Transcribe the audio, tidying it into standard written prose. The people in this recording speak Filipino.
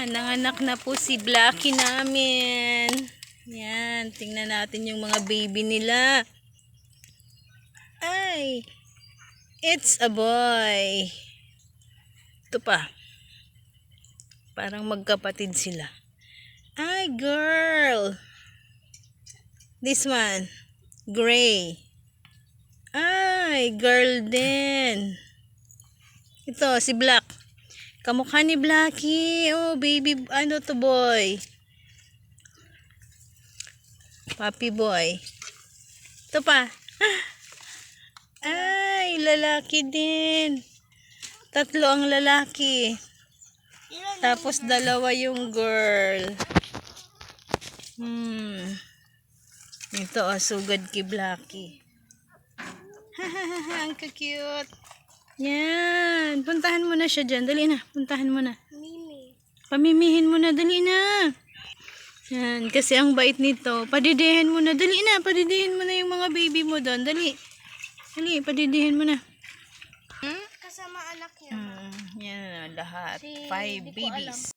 Nanganak na po si Blackie namin. Yan, tingnan natin yung mga baby nila. Ay, it's a boy. Ito pa. Parang magkapatid sila. Ay, girl. This one, gray. Ay, girl din. Ito, si Black. Kamukha ni Blackie. Oh, baby, ano to boy? Puppy boy. Ito pa. Ay, lalaki din. 3 ang lalaki. Tapos 2 yung girl. Ito, sugad kay Blackie. Ang cute. Yan. Puntahan mo na siya dyan. Dali na. Puntahan mo na. Pamimihin mo na. Dali na. Yan. Kasi ang bait nito. Padidihin mo na. Dali na. Padidihin mo na yung mga baby mo doon. Dali. Dali. Padidihin mo na. Kasama anak niya. Yan na lahat. 5 babies.